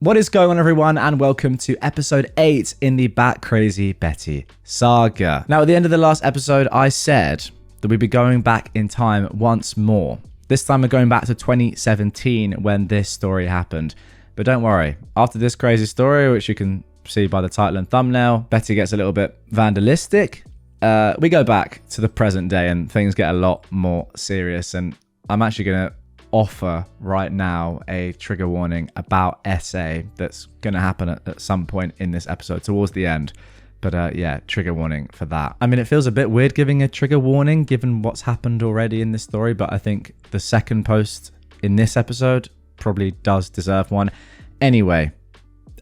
What is going on, everyone, and welcome to episode 8 in the Bat Crazy Betty saga. Now, at the end of the last episode, I said that we'd be going back in time once more. This time we're going back to 2017 when this story happened. But don't worry, after this crazy story, which you can see by the title and thumbnail, Betty gets a little bit vandalistic. We go back to the present day and things get a lot more serious, and I'm actually going to offer right now a trigger warning about SA that's going to happen at some point in this episode towards the end. But yeah, trigger warning for that. I mean, it feels a bit weird giving a trigger warning given what's happened already in this story, but I think the second post in this episode probably does deserve one. Anyway,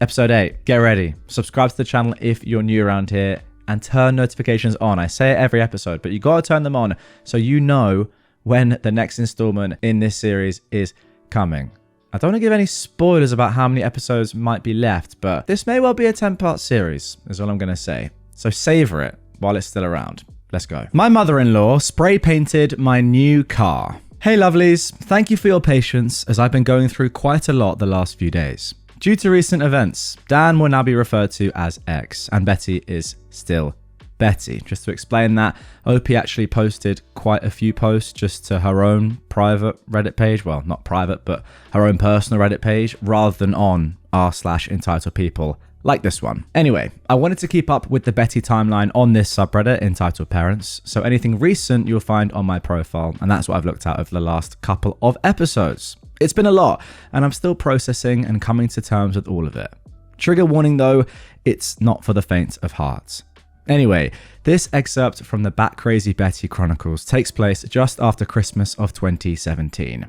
episode 8, get ready. Subscribe to the channel if you're new around here and turn notifications on. I say it every episode, but you got to turn them on so you know when the next installment in this series is coming. I don't want to give any spoilers about how many episodes might be left, but this may well be a 10-part series, is all I'm going to say. So savor it while it's still around. Let's go. My mother-in-law spray painted my new car. Hey lovelies, thank you for your patience as I've been going through quite a lot the last few days. Due to recent events, Dan will now be referred to as X, and Betty is still Betty. Just to explain that, OP actually posted quite a few posts just to her own private Reddit page. Well, not private, but her own personal Reddit page rather than on r/entitledpeople like this one. Anyway, I wanted to keep up with the Betty timeline on this subreddit, EntitledParents, so anything recent you'll find on my profile, and that's what I've looked at over the last couple of episodes. It's been a lot, and I'm still processing and coming to terms with all of it. Trigger warning though, it's not for the faint of heart. Anyway, this excerpt from the Bat Crazy Betty Chronicles takes place just after Christmas of 2017.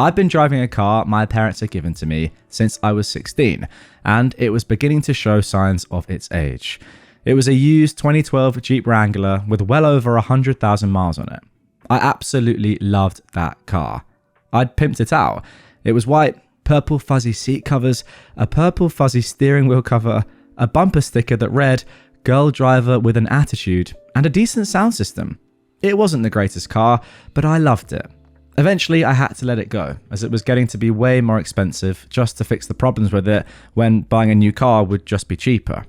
I've been driving a car my parents had given to me since I was 16, and it was beginning to show signs of its age. It was a used 2012 Jeep Wrangler with well over 100,000 miles on it. I absolutely loved that car. I'd pimped it out. It was white, purple fuzzy seat covers, a purple fuzzy steering wheel cover, a bumper sticker that read, "Girl driver with an attitude," and a decent sound system. It wasn't the greatest car, but I loved it. Eventually, I had to let it go, as it was getting to be way more expensive just to fix the problems with it when buying a new car would just be cheaper.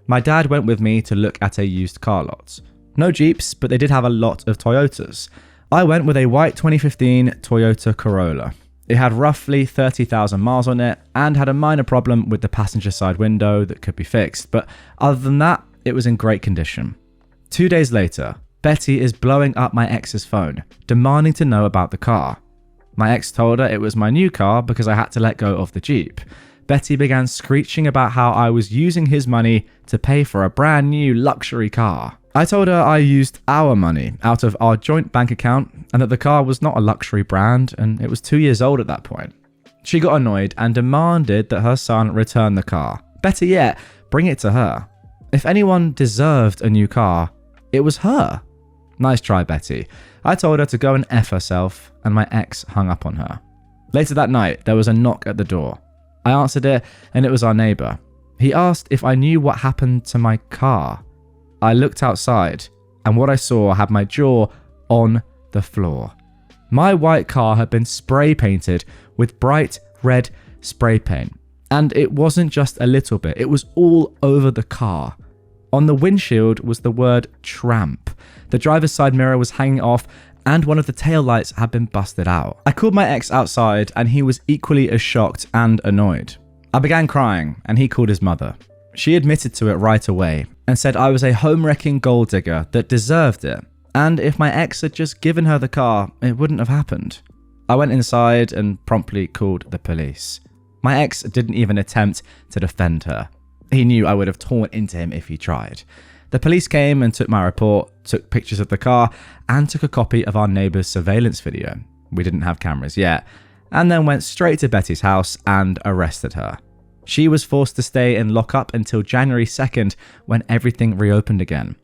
My dad went with me to look at a used car lot. No Jeeps, but they did have a lot of Toyotas. I went with a white 2015 Toyota Corolla. It had roughly 30,000 miles on it and had a minor problem with the passenger side window that could be fixed, but other than that, it was in great condition. 2 days later, Betty is blowing up my ex's phone, demanding to know about the car. My ex told her it was my new car because I had to let go of the Jeep. Betty began screeching about how I was using his money to pay for a brand new luxury car. I told her I used our money out of our joint bank account and that the car was not a luxury brand and it was 2 years old at that point. She got annoyed and demanded that her son return the car. Better yet, bring it to her. If anyone deserved a new car, it was her. Nice try, Betty. I told her to go and F herself, and my ex hung up on her. Later that night, there was a knock at the door. I answered it, and it was our neighbor. He asked if I knew what happened to my car. I looked outside, and what I saw had my jaw on the floor. My white car had been spray painted with bright red spray paint. And it wasn't just a little bit, it was all over the car. On the windshield was the word tramp. The driver's side mirror was hanging off and one of the taillights had been busted out. I called my ex outside and he was equally as shocked and annoyed. I began crying and he called his mother. She admitted to it right away and said I was a home-wrecking gold digger that deserved it. And if my ex had just given her the car, it wouldn't have happened. I went inside and promptly called the police. My ex didn't even attempt to defend her. He knew I would have torn into him if he tried. The police came and took my report, took pictures of the car, and took a copy of our neighbour's surveillance video. We didn't have cameras yet. And then went straight to Betty's house and arrested her. She was forced to stay in lockup until January 2nd when everything reopened again.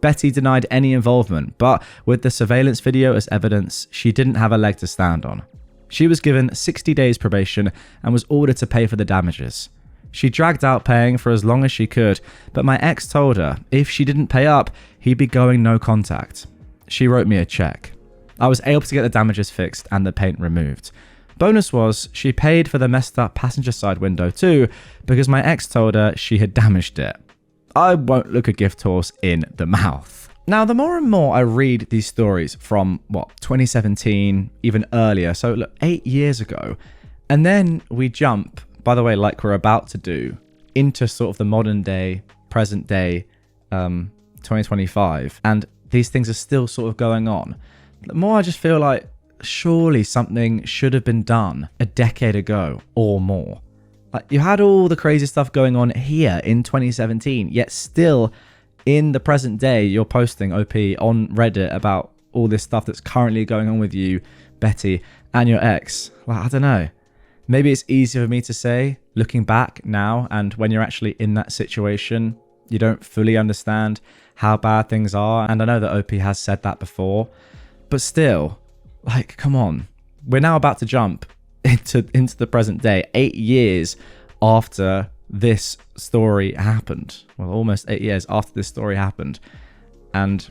Betty denied any involvement, but with the surveillance video as evidence, she didn't have a leg to stand on. She was given 60 days probation and was ordered to pay for the damages. She dragged out paying for as long as she could, but my ex told her if she didn't pay up, he'd be going no contact. She wrote me a check. I was able to get the damages fixed and the paint removed. Bonus was, she paid for the messed up passenger side window too, because my ex told her she had damaged it. I won't look a gift horse in the mouth. Now, the more and more I read these stories from, 2017, even earlier, so look, 8 years ago, and then we jump, by the way, like we're about to do, into sort of the modern day, present day, 2025, and these things are still sort of going on. The more I just feel like surely something should have been done a decade ago or more. Like, you had all the crazy stuff going on here in 2017, yet still in the present day, you're posting OP on Reddit about all this stuff that's currently going on with you, Betty, and your ex. Well, I don't know. Maybe it's easier for me to say, looking back now, and when you're actually in that situation, you don't fully understand how bad things are. And I know that OP has said that before, but still, like, come on. We're now about to jump into the present day, 8 years after this story happened. Well, almost 8 years after this story happened. And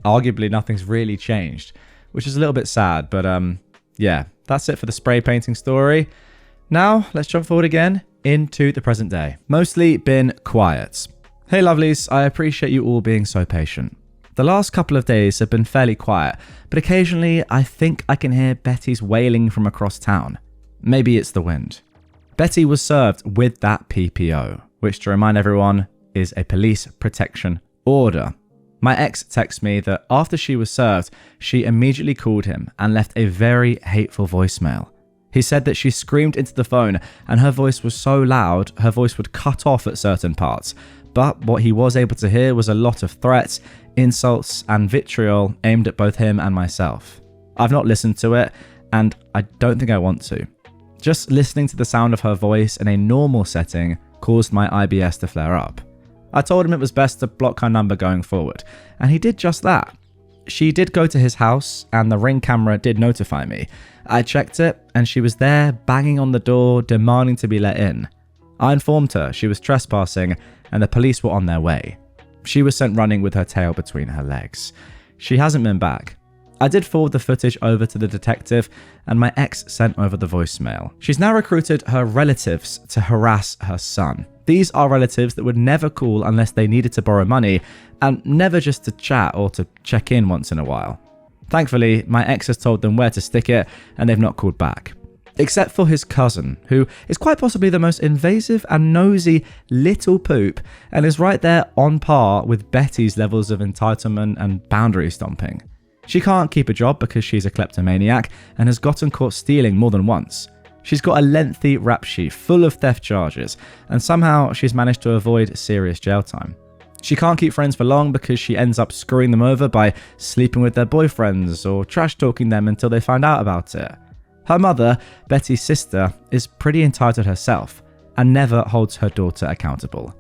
arguably nothing's really changed, which is a little bit sad. But yeah, that's it for the spray painting story. Now, let's jump forward again into the present day. Mostly been quiet. Hey lovelies, I appreciate you all being so patient. The last couple of days have been fairly quiet, but occasionally I think I can hear Betty's wailing from across town. Maybe it's the wind. Betty was served with that PPO, which, to remind everyone, is a police protection order. My ex texted me that after she was served, she immediately called him and left a very hateful voicemail. He said that she screamed into the phone and her voice was so loud, her voice would cut off at certain parts. But what he was able to hear was a lot of threats, insults, and vitriol aimed at both him and myself. I've not listened to it, and I don't think I want to. Just listening to the sound of her voice in a normal setting caused my IBS to flare up. I told him it was best to block her number going forward, and he did just that. She did go to his house, and the Ring camera did notify me. I checked it, and she was there banging on the door, demanding to be let in. I informed her she was trespassing, and the police were on their way. She was sent running with her tail between her legs. She hasn't been back. I did forward the footage over to the detective, and my ex sent over the voicemail. She's now recruited her relatives to harass her son. These are relatives that would never call unless they needed to borrow money, and never just to chat or to check in once in a while. Thankfully, my ex has told them where to stick it, and they've not called back. Except for his cousin, who is quite possibly the most invasive and nosy little poop, and is right there on par with Betty's levels of entitlement and boundary stomping. She can't keep a job because she's a kleptomaniac and has gotten caught stealing more than once. She's got a lengthy rap sheet full of theft charges, and somehow she's managed to avoid serious jail time. She can't keep friends for long because she ends up screwing them over by sleeping with their boyfriends or trash talking them until they find out about it. Her mother, Betty's sister, is pretty entitled herself and never holds her daughter accountable.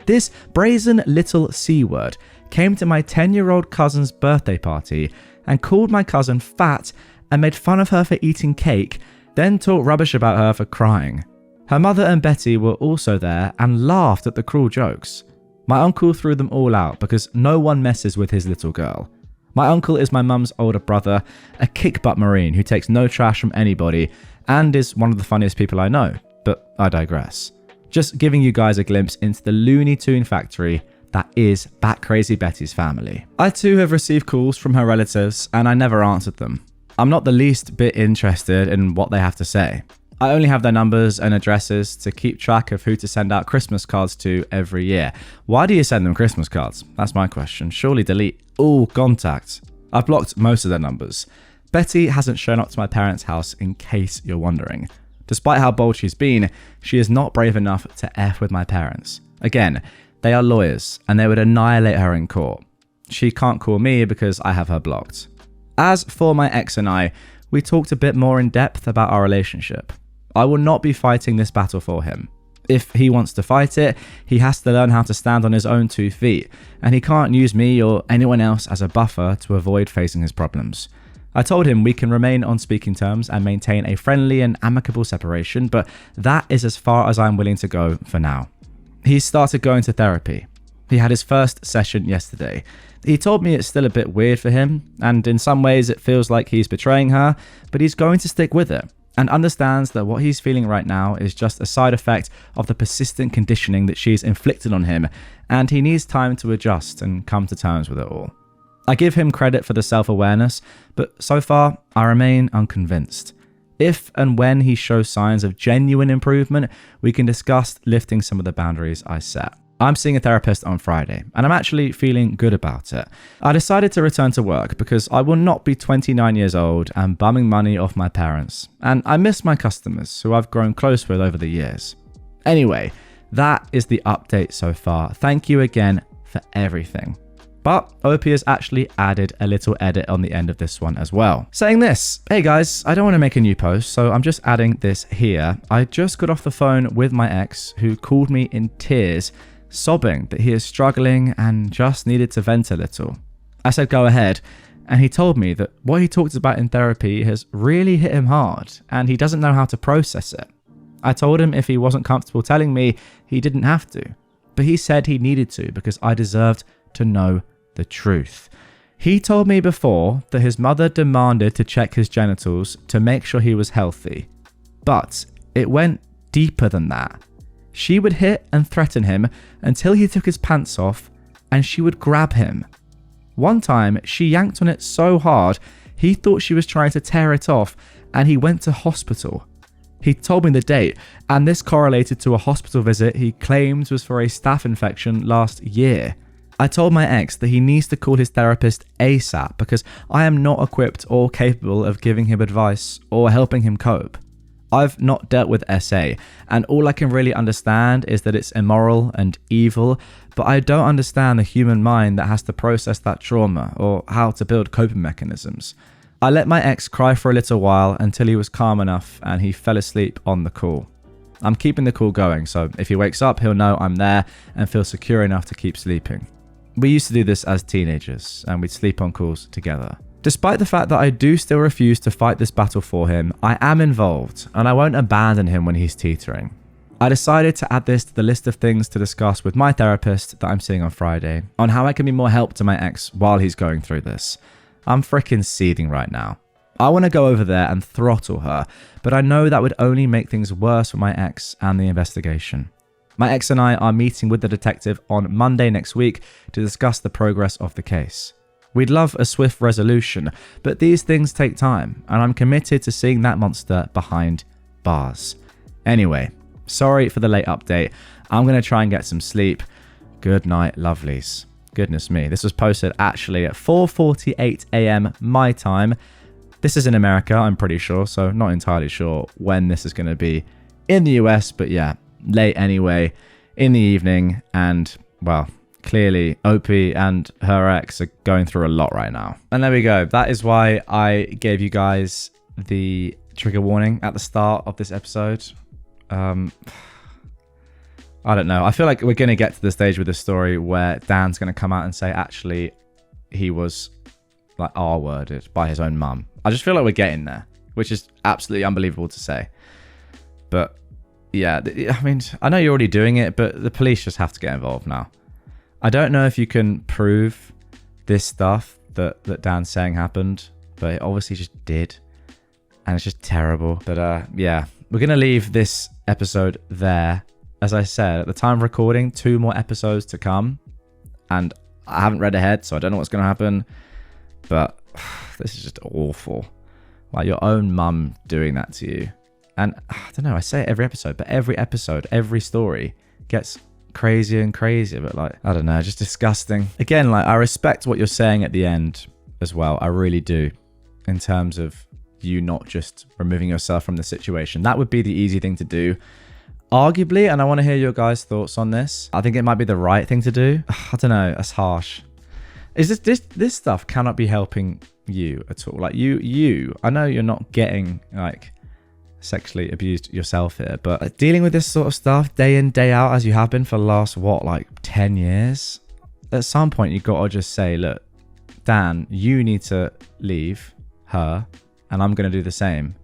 This brazen little C-word came to my 10-year-old cousin's birthday party and called my cousin fat and made fun of her for eating cake, then talked rubbish about her for crying. Her mother and Betty were also there and laughed at the cruel jokes. My uncle threw them all out because no one messes with his little girl. My uncle is my mum's older brother, a kick-butt marine who takes no trash from anybody and is one of the funniest people I know, but I digress. Just giving you guys a glimpse into the Looney Tune factory that is Bat Crazy Betty's family. I too have received calls from her relatives and I never answered them. I'm not the least bit interested in what they have to say. I only have their numbers and addresses to keep track of who to send out Christmas cards to every year. Why do you send them Christmas cards? That's my question. Surely delete all contacts. I've blocked most of their numbers. Betty hasn't shown up to my parents' house in case you're wondering. Despite how bold she's been, she is not brave enough to F with my parents. Again, they are lawyers and they would annihilate her in court. She can't call me because I have her blocked. As for my ex and I, we talked a bit more in depth about our relationship. I will not be fighting this battle for him. If he wants to fight it, he has to learn how to stand on his own 2 feet, and he can't use me or anyone else as a buffer to avoid facing his problems. I told him we can remain on speaking terms and maintain a friendly and amicable separation, but that is as far as I'm willing to go for now. He's started going to therapy. He had his first session yesterday. He told me it's still a bit weird for him, and in some ways it feels like he's betraying her, but he's going to stick with it. and understands that what he's feeling right now is just a side effect of the persistent conditioning that she's inflicted on him, and he needs time to adjust and come to terms with it all. I give him credit for the self-awareness, but so far, I remain unconvinced. If and when he shows signs of genuine improvement, we can discuss lifting some of the boundaries I set. I'm seeing a therapist on Friday, and I'm actually feeling good about it. I decided to return to work because I will not be 29 years old and bumming money off my parents, and I miss my customers who I've grown close with over the years. Anyway, that is the update so far. Thank you again for everything. But OP has actually added a little edit on the end of this one as well, saying this: hey guys, I don't want to make a new post, so I'm just adding this here. I just got off the phone with my ex, who called me in tears, sobbing that he is struggling and just needed to vent a little. I said go ahead, and he told me that what he talked about in therapy has really hit him hard, and he doesn't know how to process it. I told him if he wasn't comfortable telling me, he didn't have to, but he said he needed to because I deserved to know the truth. He told me before that his mother demanded to check his genitals to make sure he was healthy, but it went deeper than that. She would hit and threaten him until he took his pants off, and she would grab him. One time, she yanked on it so hard, he thought she was trying to tear it off, and he went to hospital. He told me the date, and this correlated to a hospital visit he claimed was for a staph infection last year. I told my ex that he needs to call his therapist ASAP because I am not equipped or capable of giving him advice or helping him cope. I've not dealt with SA, and all I can really understand is that it's immoral and evil, but I don't understand the human mind that has to process that trauma or how to build coping mechanisms. I let my ex cry for a little while until he was calm enough and he fell asleep on the call. I'm keeping the call going, so if he wakes up, he'll know I'm there and feel secure enough to keep sleeping. We used to do this as teenagers, and we'd sleep on calls together. Despite the fact that I do still refuse to fight this battle for him, I am involved, and I won't abandon him when he's teetering. I decided to add this to the list of things to discuss with my therapist that I'm seeing on Friday, on how I can be more help to my ex while he's going through this. I'm freaking seething right now. I want to go over there and throttle her, but I know that would only make things worse for my ex and the investigation. My ex and I are meeting with the detective on Monday next week to discuss the progress of the case. We'd love a swift resolution, but these things take time, and I'm committed to seeing that monster behind bars. Anyway, sorry for the late update. I'm going to try and get some sleep. Good night, lovelies. Goodness me, this was posted actually at 4:48 a.m. my time. This is in America, I'm pretty sure, so not entirely sure when this is going to be in the US, but yeah. Late anyway, in the evening, and well, clearly OP and her ex are going through a lot right now. And there we go. That is why I gave you guys the trigger warning at the start of this episode. I don't know. I feel like we're going to get to the stage with the story where Dan's going to come out and say, actually, he was like R-worded by his own mum. I just feel like we're getting there, which is absolutely unbelievable to say. But yeah, I mean, I know you're already doing it, but the police just have to get involved now. I don't know if you can prove this stuff that Dan's saying happened, but it obviously just did. And it's just terrible. But yeah, we're going to leave this episode there. As I said, at the time of recording, 2 more episodes to come. And I haven't read ahead, so I don't know what's going to happen. But this is just awful. Like your own mum doing that to you. And I don't know, I say it every episode, but every episode, every story gets crazier and crazier. But like, I don't know, just disgusting. Again, like I respect what you're saying at the end as well. I really do. In terms of you not just removing yourself from the situation. That would be the easy thing to do. Arguably, and I want to hear your guys' thoughts on this, I think it might be the right thing to do. I don't know, that's harsh. Is this stuff cannot be helping you at all? Like you, I know you're not getting like sexually abused yourself here, but dealing with this sort of stuff day in, day out, as you have been for the last, what, like 10 years? At some point, you've got to just say, look, Dan, you need to leave her, and I'm going to do the same.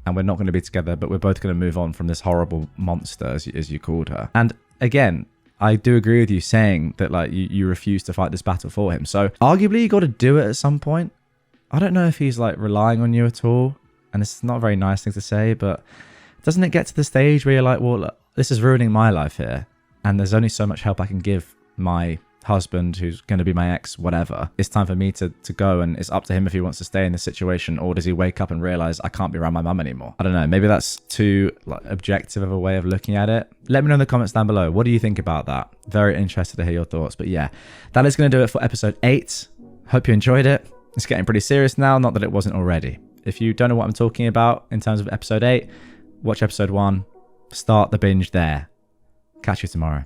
And we're not going to be together, but we're both going to move on from this horrible monster, as you called her. And again, I do agree with you saying that like you refuse to fight this battle for him. So arguably, you got to do it at some point. I don't know if he's like relying on you at all. And it's not a very nice thing to say, but doesn't it get to the stage where you're like, well, look, this is ruining my life here, and there's only so much help I can give my husband who's going to be my ex, whatever. It's time for me to go, and it's up to him if he wants to stay in this situation, or does he wake up and realize I can't be around my mum anymore? I don't know. Maybe that's too objective of a way of looking at it. Let me know in the comments down below. What do you think about that? Very interested to hear your thoughts. But yeah, that is going to do it for episode 8. Hope you enjoyed it. It's getting pretty serious now, not that it wasn't already. If you don't know what I'm talking about in terms of episode 8, watch episode 1, start the binge there. Catch you tomorrow.